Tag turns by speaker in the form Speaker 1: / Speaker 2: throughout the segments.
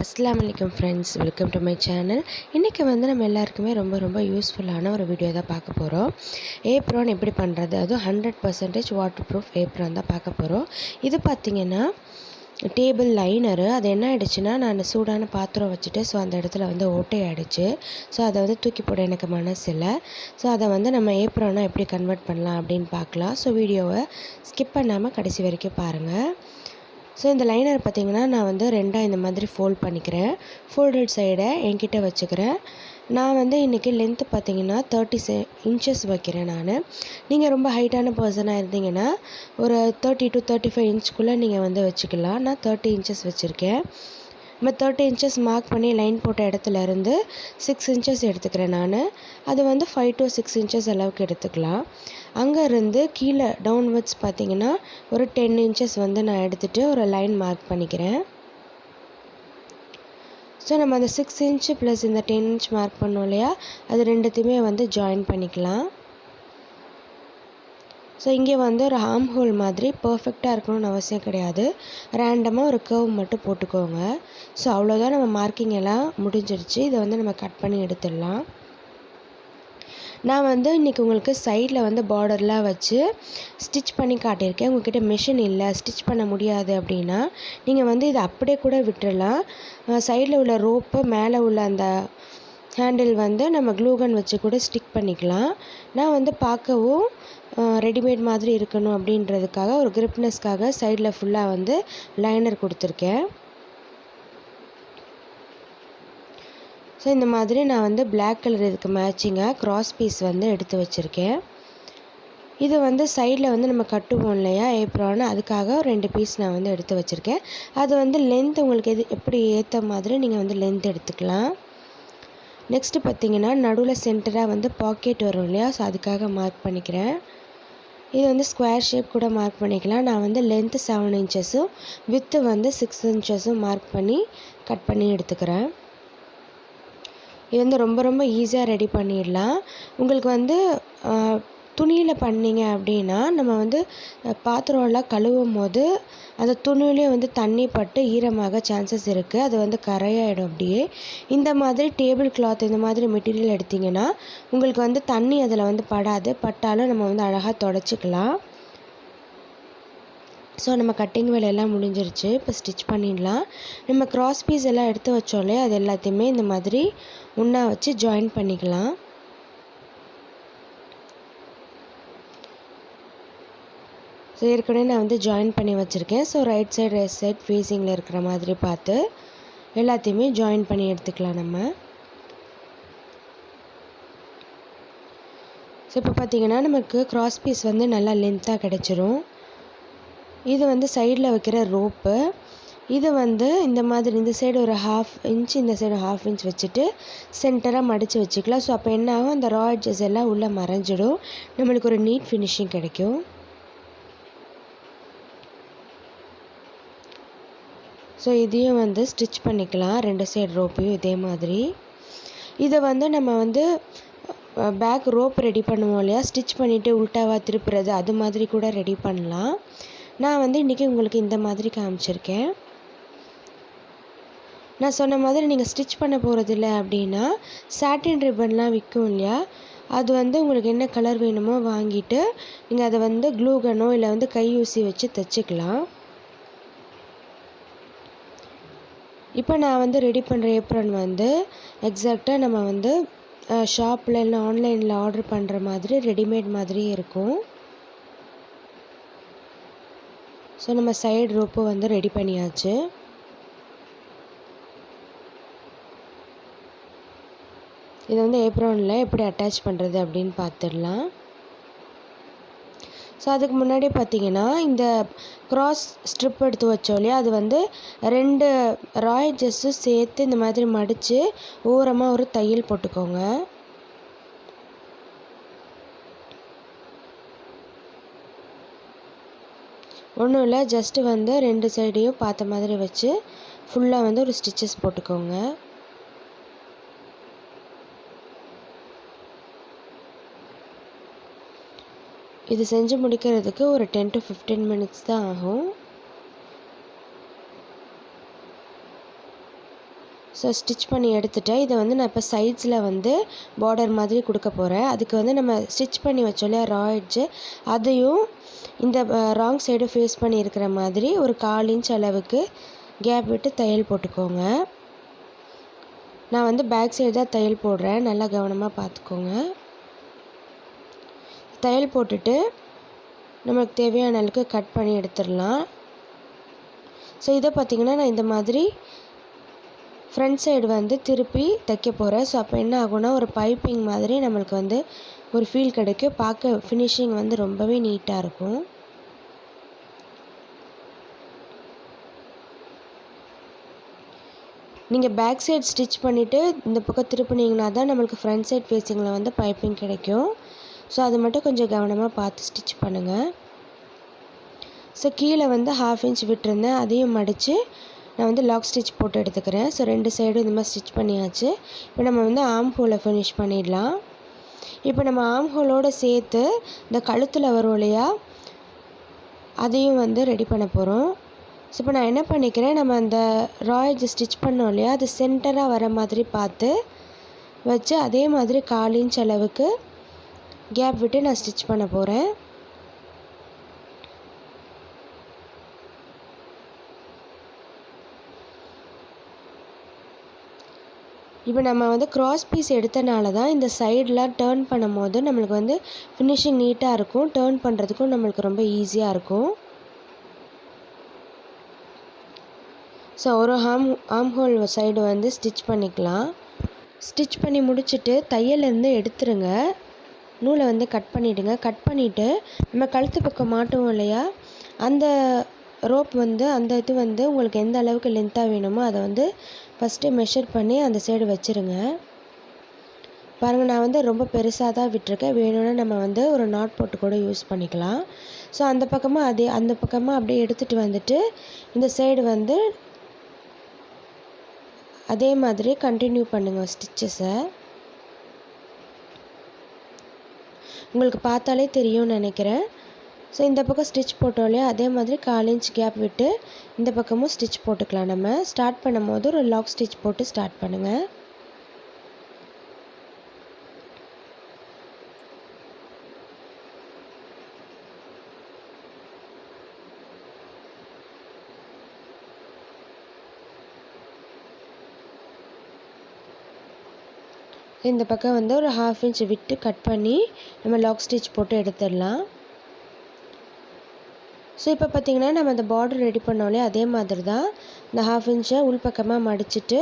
Speaker 1: Assalamu alaikum friends, welcome to my channel. இன்னைக்கு வந்து நம்ம எல்லாருக்குமே ரொம்ப யூஸ்ஃபுல்லான ஒரு வீடியோ தான் பார்க்க போகிறோம். ஏப்ரான் எப்படி பண்ணுறது, அதுவும் 100% வாட்டர் ப்ரூஃப் ஏப்ரான் தான் பார்க்க போகிறோம். இது பார்த்திங்கன்னா டேபிள் லைனரு. அது என்ன ஆகிடுச்சுன்னா, நான் சூடான பாத்திரம் வச்சுட்டு அந்த இடத்துல வந்து ஓட்டை ஆகிடுச்சு. அதை வந்து தூக்கி போட எனக்கு மனசு இல்லை. அதை வந்து நம்ம ஏப்ரானாக எப்படி கன்வெர்ட் பண்ணலாம் அப்படின்னு பார்க்கலாம். வீடியோவை ஸ்கிப் பண்ணாமல் கடைசி வரைக்கும் பாருங்கள். இந்த லைனர் பார்த்திங்கன்னா நான் வந்து ரெண்டாக இந்த மாதிரி ஃபோல்ட் பண்ணிக்கிறேன். ஃபோல்டட் சைடை என்கிட்ட வச்சுக்கிறேன். நான் வந்து இன்றைக்கி லென்த்து பார்த்திங்கன்னா 30 inches வைக்கிறேன். நீங்கள் ரொம்ப ஹைட்டான பர்சனாக இருந்தீங்கன்னா ஒரு 30 to 35 inchக்குள்ளே நீங்கள் வந்து வச்சுக்கலாம். நான் 30 inches வச்சுருக்கேன். நம்ம 30 inches மார்க் பண்ணி லைன் போட்ட இடத்துலேருந்து 6 inches எடுத்துக்கிறேன். அது வந்து 5 to 6 inches அளவுக்கு எடுத்துக்கலாம். அங்கேருந்து கீழே டவுன்வர்ட்ஸ் பார்த்திங்கன்னா ஒரு 10 inches வந்து நான் எடுத்துகிட்டு ஒரு லைன் மார்க் பண்ணிக்கிறேன். நம்ம அந்த 6 inch ப்ளஸ் இந்த 10 inch மார்க் பண்ணோம் இல்லையா, அது ரெண்டுத்தையுமே வந்து ஜாயின் பண்ணிக்கலாம். இங்கே வந்து ஒரு ஆர்ம் ஹோல் மாதிரி பர்ஃபெக்டாக இருக்கணும்னு அவசியம் கிடையாது. ரேண்டமாக ஒரு கர்வ் மட்டும் போட்டுக்கோங்க. அவ்வளோதான், நம்ம மார்க்கிங் எல்லாம் முடிஞ்சிருச்சு. இதை வந்து நம்ம கட் பண்ணி எடுத்துடலாம். நான் வந்து இன்றைக்கி உங்களுக்கு சைடில் வந்து பார்டர்லாம் வச்சு ஸ்டிச் பண்ணி காட்டியிருக்கேன். உங்கள்கிட்ட மிஷின் இல்லை, ஸ்டிச் பண்ண முடியாது அப்படின்னா நீங்கள் வந்து இதை அப்படியே கூட விட்டுடலாம். சைடில் உள்ள ரோப்பு மேலே உள்ள அந்த ஹேண்டில் வந்து நம்ம க்ளூகன் வச்சு கூட ஸ்டிக் பண்ணிக்கலாம். நான் வந்து பார்க்கவும் ரெடிமேட் மாதிரி இருக்கணும் அப்படின்றதுக்காக ஒரு கிரிப்னஸ்க்காக சைடில் ஃபுல்லாக வந்து லைனர் கொடுத்துருக்கேன். இந்த மாதிரி நான் வந்து பிளாக் கலர் இதுக்கு மேட்சிங்காக கிராஸ் பீஸ் வந்து எடுத்து வச்சுருக்கேன். இது வந்து சைடில் வந்து நம்ம கட்டுவோம் இல்லையா ஏப்ரான், அதுக்காக 2 பீஸ் நான் வந்து எடுத்து வச்சுருக்கேன். அது வந்து லென்த் உங்களுக்கு எப்படி ஏற்ற மாதிரி நீங்கள் வந்து லென்த் எடுத்துக்கலாம். நெக்ஸ்ட்டு பார்த்திங்கன்னா நடுவில் சென்டராக வந்து பாக்கெட் வரும் இல்லையா, அதுக்காக மார்க் பண்ணிக்கிறேன். இது வந்து ஸ்கொயர் ஷேப் கூட மார்க் பண்ணிக்கலாம். நான் வந்து லென்த்து 7 inches வித்து வந்து 6 inches மார்க் பண்ணி கட் பண்ணி எடுத்துக்கிறேன். இது வந்து ரொம்ப ஈஸியாக ரெடி பண்ணிடலாம். உங்களுக்கு வந்து துணியில் பண்ணிங்க அப்படின்னா நம்ம வந்து பாத்திரம்லாம் கழுவும் போது அந்த துணியிலே வந்து தண்ணி பட்டு ஈரமாக சான்சஸ் இருக்குது. அது வந்து கரையாயிடும் அப்படியே. இந்த மாதிரி டேபிள் கிளாத் இந்த மாதிரி மெட்டீரியல் எடுத்திங்கன்னா உங்களுக்கு வந்து தண்ணி அதில் வந்து படாது. பட்டாலும் நம்ம வந்து அழகாக தொடச்சிக்கலாம். நம்ம கட்டிங் வேலையெல்லாம் முடிஞ்சிருச்சு. இப்போ ஸ்டிச் பண்ணிடலாம். நம்ம கிராஸ் பீஸ் எல்லாம் எடுத்து வச்சோம்லே அது எல்லாத்தையுமே இந்த மாதிரி ஒன்றா வச்சு ஜாயின் பண்ணிக்கலாம். ஏற்கனவே நான் வந்து ஜாயின் பண்ணி வச்சுருக்கேன். ரைட் சைடு லெஃப்ட் சைட் ஃபேஸிங்கில் இருக்கிற மாதிரி பார்த்து எல்லாத்தையுமே ஜாயின் பண்ணி எடுத்துக்கலாம் நம்ம. இப்போ பார்த்திங்கன்னா நமக்கு கிராஸ் பீஸ் வந்து நல்லா லென்த்தாக கிடச்சிரும். இது வந்து சைடில் வைக்கிற ரோப்பு. இது வந்து இந்த மாதிரி இந்த சைடு ஒரு 1/2 inch இந்த சைடு 1/2 inch வச்சுட்டு சென்டராக மடித்து வச்சுக்கலாம். அப்போ என்ன ஆகும், அந்த ரா எட்ஜஸ் எல்லாம் உள்ளே மறைஞ்சிடும். நம்மளுக்கு ஒரு நீட் ஃபினிஷிங் கிடைக்கும். இதையும் வந்து ஸ்டிச் பண்ணிக்கலாம். 2 சைடு ரோப்பையும் இதே மாதிரி. இதை வந்து நம்ம வந்து பேக் ரோப் ரெடி பண்ணுவோம் இல்லையா, ஸ்டிச் பண்ணிவிட்டு உல்ட்டாவாக திருப்புறது, அது மாதிரி கூட ரெடி பண்ணலாம். நான் வந்து இன்றைக்கி உங்களுக்கு இந்த மாதிரி காமிச்சிருக்கேன். நான் சொன்ன மாதிரி நீங்கள் ஸ்டிச் பண்ண போகிறதில்ல அப்படின்னா சாட்டின் ரிப்பன்லாம் விற்கும் இல்லையா, அது வந்து உங்களுக்கு என்ன கலர் வேணுமோ வாங்கிட்டு நீங்கள் அதை வந்து க்ளூகனோ இல்லை வந்து கை ஊசி வச்சு தைச்சிக்கலாம். இப்போ நான் வந்து ரெடி பண்ணுற ஏப்ரான் வந்து எக்ஸாக்டாக நம்ம வந்து ஷாப்பில் இல்லை ஆன்லைனில் ஆர்டர் பண்ணுற மாதிரி ரெடிமேட் மாதிரியே இருக்கும். நம்ம சைடு ரோப்பு வந்து ரெடி பண்ணியாச்சு. இதை வந்து ஏப்ரானில் எப்படி அட்டாச் பண்ணுறது அப்படின்னு பார்த்துடலாம். அதுக்கு முன்னாடி பார்த்திங்கன்னா இந்த கிராஸ் ஸ்ட்ரிப் எடுத்து வச்சோம் இல்லையா, அது வந்து 2 ரா எட்ஜஸும் சேர்த்து இந்த மாதிரி மடித்து ஓரமாக ஒரு தையல் போட்டுக்கோங்க. ஒன்றும் இல்லை, ஜஸ்ட்டு வந்து 2 சைடையும் பார்த்த மாதிரி வச்சு ஃபுல்லாக வந்து ஒரு ஸ்டிச்சஸ் போட்டுக்கோங்க. இது செஞ்சு முடிக்கிறதுக்கு ஒரு 10 to 15 minutes தான் ஆகும். ஸோ ஸ்டிச் பண்ணி எடுத்துட்டேன். இதை வந்து நான் இப்போ சைட்ஸில் வந்து பார்டர் மாதிரி கொடுக்க போகிறேன். அதுக்கு வந்து நம்ம ஸ்டிச் பண்ணி வச்சோம் ரா எட்ஜு, அதையும் இந்த ராங் சைடு ஃபேஸ் பண்ணி இருக்கிற மாதிரி ஒரு 1/4 இன்ச் அளவுக்கு கேப் விட்டு தையல் போட்டுக்கோங்க. நான் வந்து பேக் சைடு தான் தையல் போடுறேன், நல்லா கவனமாக பார்த்துக்கோங்க. தையல் போட்டுட்டு நமக்கு தேவையான அளவுக்கு கட் பண்ணி எடுத்துடலாம். ஸோ இதை பார்த்திங்கன்னா நான் இந்த மாதிரி ஃப்ரண்ட் சைடு வந்து திருப்பி தைக்க போகிறேன். ஸோ அப்போ என்ன ஆகும்னா ஒரு பைப்பிங் மாதிரி நம்மளுக்கு வந்து ஒரு ஃபீல் கிடைக்கும். பார்க்க ஃபினிஷிங் வந்து ரொம்பவே நீட்டாக இருக்கும். நீங்கள் பேக் சைடு ஸ்டிச் பண்ணிவிட்டு இந்த பக்கம் திருப்பினீங்கன்னா தான் நம்மளுக்கு ஃப்ரண்ட் சைட் ஃபேஸிங்கில் வந்து பைப்பிங் கிடைக்கும். ஸோ அது மட்டும் கொஞ்சம் கவனமாக பார்த்து ஸ்டிச் பண்ணுங்கள். ஸோ கீழே வந்து 1/2 இன்ச் விட்டுருந்தேன், அதையும் மடித்து நான் வந்து லாக் ஸ்டிச் போட்டு எடுத்துக்கிறேன். ஸோ 2 சைடும் இந்த மாதிரி ஸ்டிச் பண்ணியாச்சு. இப்போ நம்ம வந்து ஆர்ம் ஹோலை ஃபினிஷ் பண்ணிடலாம். இப்போ நம்ம ஆர்ம் ஹோலோடு சேர்த்து இந்த கழுத்தில் வரும் இல்லையா, அதையும் வந்து ரெடி பண்ண போகிறோம். ஸோ இப்போ நான் என்ன பண்ணிக்கிறேன், நம்ம அந்த ரா எட்ஜ் ஸ்டிச் பண்ணோம் இல்லையா, அது சென்டராக வர மாதிரி பார்த்து வச்சு அதே மாதிரி 1/4 இன்ச் அளவுக்கு கேப் விட்டு நான் ஸ்டிச் பண்ண போகிறேன். இப்போ நம்ம வந்து க்ராஸ் பீஸ் எடுத்தனால தான் இந்த சைடெலாம் டேர்ன் பண்ணும் போது நம்மளுக்கு வந்து ஃபினிஷிங் நீட்டாக இருக்கும். டேர்ன் பண்ணுறதுக்கும் நம்மளுக்கு ரொம்ப ஈஸியாக இருக்கும். ஸோ ஒரு ஆர்ம் ஹோல் சைடு வந்து ஸ்டிச் பண்ணிக்கலாம். ஸ்டிச் பண்ணி முடிச்சுட்டு தையலேருந்து எடுத்துருங்க, நூலை வந்து கட் பண்ணிவிடுங்க. கட் பண்ணிவிட்டு நம்ம கழுத்து பக்கம் மாட்டுவோம் இல்லையா, அந்த ரோப் வந்து அந்த இது வந்து உங்களுக்கு எந்த அளவுக்கு லென்த்தாக வேணுமோ அதை வந்து ஃபஸ்ட்டு மெஷர் பண்ணி அந்த சைடு வச்சுருங்க. பாருங்கள், நான் வந்து ரொம்ப பெருசாக தான் விட்டுருக்கேன். வேணும்னா நம்ம வந்து ஒரு நாட் போட்டு கூட யூஸ் பண்ணிக்கலாம். ஸோ அந்த பக்கமாக அப்படியே எடுத்துகிட்டு வந்துட்டு இந்த சைடு வந்து அதே மாதிரி கண்டினியூ பண்ணுங்கள் ஸ்டிச்சஸை. உங்களுக்கு பார்த்தாலே தெரியும்னு நினைக்கிறேன். ஸோ இந்த பக்கம் ஸ்டிச் போட்டோம் இல்லையா, அதே மாதிரி 1/4 இன்ச் கேப் விட்டு இந்த பக்கமும் ஸ்டிச் போட்டுக்கலாம். நம்ம ஸ்டார்ட் பண்ணும் போது ஒரு லாக் ஸ்டிச் போட்டு ஸ்டார்ட் பண்ணுங்கள். இந்த பக்கம் வந்து ஒரு 1/2 இன்ச் விட்டு கட் பண்ணி நம்ம லாக் ஸ்டிச் போட்டு எடுத்துடலாம். ஸோ இப்போ பார்த்திங்கன்னா நம்ம அந்த பார்டர் ரெடி பண்ணோம்லே அதே மாதிரி தான் இந்த 1/2 இன்ச்சை உள்பக்கமாக மடிச்சுட்டு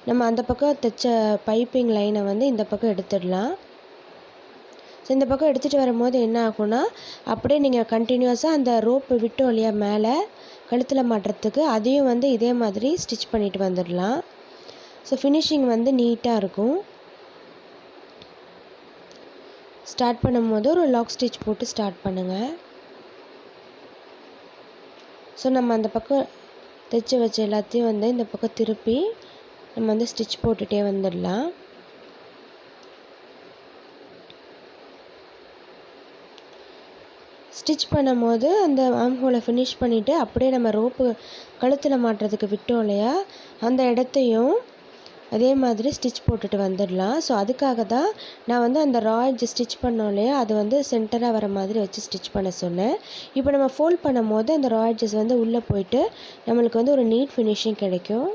Speaker 1: நம்ம அந்த பக்கம் தைச்ச பைப்பிங் லைனை வந்து இந்த பக்கம் எடுத்துடலாம். ஸோ இந்த பக்கம் எடுத்துகிட்டு வரும்போது என்ன ஆகும்னா அப்படியே நீங்கள் கண்டினியூஸாக அந்த ரோப்பு விட்டோம் இல்லையா மேலே கழுத்தில் மாட்டுறதுக்கு, அதையும் வந்து இதே மாதிரி ஸ்டிச் பண்ணிட்டு வந்துடலாம். ஸோ ஃபினிஷிங் வந்து நீட்டாக இருக்கும். ஸ்டார்ட் பண்ணும்போது ஒரு லாக் ஸ்டிச் போட்டு ஸ்டார்ட் பண்ணுங்கள். ஸோ நம்ம அந்த பக்கம் தைச்சி வச்ச எல்லாத்தையும் வந்து இந்த பக்கம் திருப்பி நம்ம வந்து ஸ்டிச் போட்டுகிட்டே வந்துடலாம். ஸ்டிச் பண்ணும்போது அந்த ஆர்ம் ஹோலை ஃபினிஷ் பண்ணிவிட்டு அப்படியே நம்ம ரோப்பு கழுத்தில் மாட்டுறதுக்கு விட்டோம் இல்லையா, அந்த இடத்தையும் அதே மாதிரி ஸ்டிச் போட்டுட்டு வந்துடலாம். ஸோ அதுக்காக தான் நான் வந்து அந்த ரா எட்ஜ் ஸ்டிச் பண்ணோம் இல்லையா, அது வந்து சென்டராக வர மாதிரி வச்சு ஸ்டிச் பண்ண சொன்னேன். இப்போ நம்ம ஃபோல்ட் பண்ணும் போது அந்த ரா எட்ஜஸ் வந்து உள்ளே போயிட்டு நம்மளுக்கு வந்து ஒரு நீட் ஃபினிஷிங் கிடைக்கும்.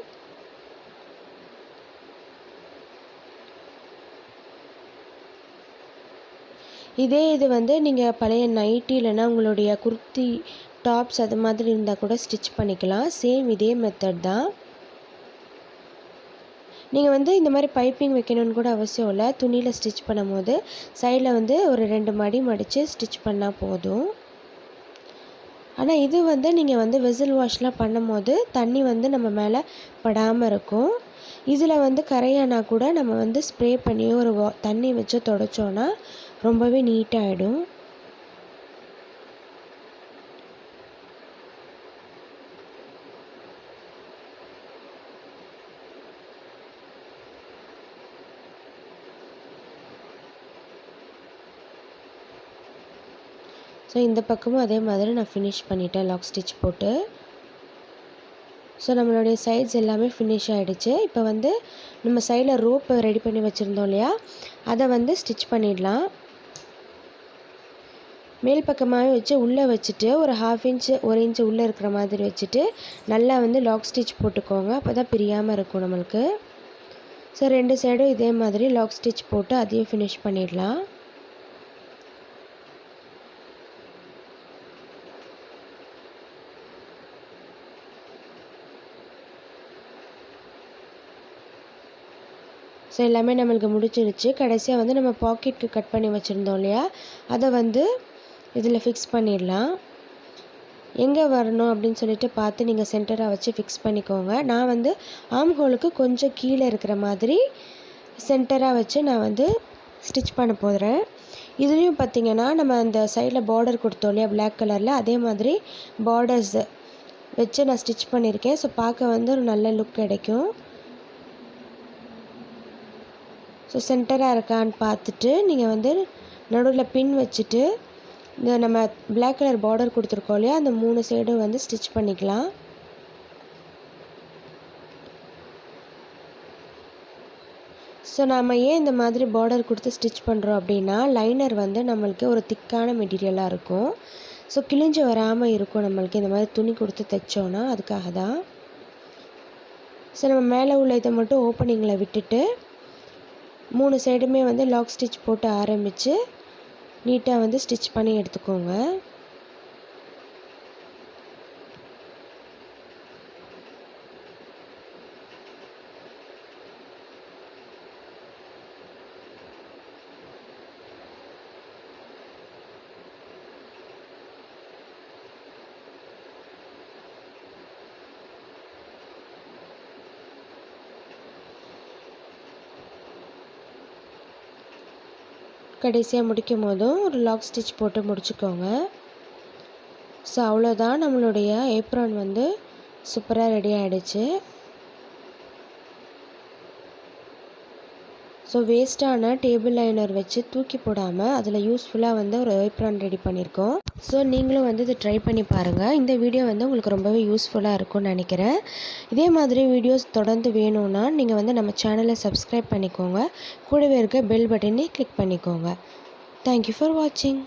Speaker 1: இதே இது வந்து நீங்கள் பழைய நைட்டி இல்லைன்னா உங்களுடைய குர்த்தி டாப்ஸ் அது மாதிரி இருந்தால் கூட ஸ்டிச் பண்ணிக்கலாம். சேம் இதே மெத்தட் தான். நீங்கள் வந்து இந்த மாதிரி பைப்பிங் வைக்கணும்னு கூட அவசியம் இல்லை. துணியில் ஸ்டிச் பண்ணும்போது சைடில் வந்து ஒரு 2 மடி மடித்து ஸ்டிச் பண்ணால் போதும். ஆனால் இது வந்து நீங்கள் வந்து வெசில் வாஷ்லாம் பண்ணும்போது தண்ணி வந்து நம்ம மேலே படாமல் இருக்கும். இதில் வந்து கரையானா கூட நம்ம வந்து ஸ்ப்ரே பண்ணி ஒரு தண்ணி வச்சு தொடச்சோன்னா ரொம்பவே நீட்டாகிடும். ஸோ இந்த பக்கமும் அதே மாதிரி நான் ஃபினிஷ் பண்ணிட்டேன் லாக் ஸ்டிச் போட்டு. ஸோ நம்மளுடைய சைட்ஸ் எல்லாமே ஃபினிஷ் ஆகிடுச்சு. இப்போ வந்து நம்ம சைடில் ரோப் ரெடி பண்ணி வச்சுருந்தோம் இல்லையா, அதை வந்து ஸ்டிச் பண்ணிடலாம். மேல் பக்கமாகவே வச்சு உள்ளே வச்சுட்டு ஒரு 1/2 இன்ச்சு 1 இன்ச்சு உள்ளே இருக்கிற மாதிரி வச்சுட்டு நல்லா வந்து லாக் ஸ்டிச் போட்டுக்கோங்க. அப்போ தான் பிரியாமல் இருக்கும் நம்மளுக்கு. ஸோ 2 சைடும் இதே மாதிரி லாக் ஸ்டிச் போட்டு அதையும் ஃபினிஷ் பண்ணிடலாம். ஸோ எல்லாமே நம்மளுக்கு முடிச்சிருச்சு. கடைசியாக வந்து நம்ம பாக்கெட்டுக்கு கட் பண்ணி வச்சுருந்தோம் இல்லையா, அதை வந்து இதில் ஃபிக்ஸ் பண்ணிடலாம். எங்கே வரணும் அப்படின்னு சொல்லிட்டு பார்த்து நீங்கள் சென்டராக வச்சு ஃபிக்ஸ் பண்ணிக்கோங்க. நான் வந்து ஆர்ம் ஹோலுக்கு கொஞ்சம் கீழே இருக்கிற மாதிரி சென்டராக வச்சு நான் வந்து ஸ்டிச் பண்ண போகிறேன். இதுலேயும் பார்த்திங்கன்னா நம்ம அந்த சைடில் பார்டர் கொடுத்தோம் இல்லையா பிளாக் கலரில், அதே மாதிரி பார்டர்ஸ் வச்சு நான் ஸ்டிச் பண்ணியிருக்கேன். ஸோ பார்க்க வந்து ஒரு நல்ல லுக் கிடைக்கும். ஸோ சென்டராக இருக்கான்னு பார்த்துட்டு நீங்கள் வந்து நடுவில் பின் வச்சுட்டு இந்த நம்ம பிளாக் கலர் பார்டர் கொடுத்துருக்கோம் இல்லையா, அந்த 3 சைடும் வந்து ஸ்டிச் பண்ணிக்கலாம். ஸோ நம்ம ஏன் இந்த மாதிரி பார்டர் கொடுத்து ஸ்டிச் பண்ணுறோம் அப்படின்னா, லைனர் வந்து நம்மளுக்கு ஒரு திக்கான மெட்டீரியலாக இருக்கும். ஸோ கிழிஞ்சு வராமல் இருக்கும் நம்மளுக்கு இந்த மாதிரி துணி கொடுத்து தைச்சோன்னா, அதுக்காக தான். ஸோ நம்ம மேலே உள்ள இதை மட்டும் ஓப்பனிங்கில் விட்டுட்டு 3 சைடுமே வந்து லாக் ஸ்டிச் போட்டு ஆரம்பித்து நீட்டாக வந்து ஸ்டிச் பண்ணி எடுத்துக்கோங்க. கடைசியாக முடிக்கும் போதும் ஒரு லாக் ஸ்டிச் போட்டு முடிச்சுக்கோங்க. ஸோ அவ்வளோதான், நம்மளுடைய ஏப்ரான் வந்து சூப்பராக ரெடி ஆகிடுச்சு. ஸோ வேஸ்ட்டான டேபிள் லைனர் வச்சு தூக்கி போடாமல் அதில் யூஸ்ஃபுல்லாக வந்து ஒரு ஏப்ரான் ரெடி பண்ணியிருக்கோம். ஸோ நீங்களும் வந்து இதை ட்ரை பண்ணி பாருங்கள். இந்த வீடியோ வந்து உங்களுக்கு ரொம்பவே யூஸ்ஃபுல்லாக இருக்கும்னு நினைக்கிறேன். இதே மாதிரி வீடியோஸ் தொடர்ந்து வேணும்னா நீங்கள் வந்து நம்ம சேனலை சப்ஸ்கிரைப் பண்ணிக்கோங்க. கூடவே இருக்க பெல் பட்டனை கிளிக் பண்ணிக்கோங்க. தேங்க்யூ ஃபார் வாட்சிங்.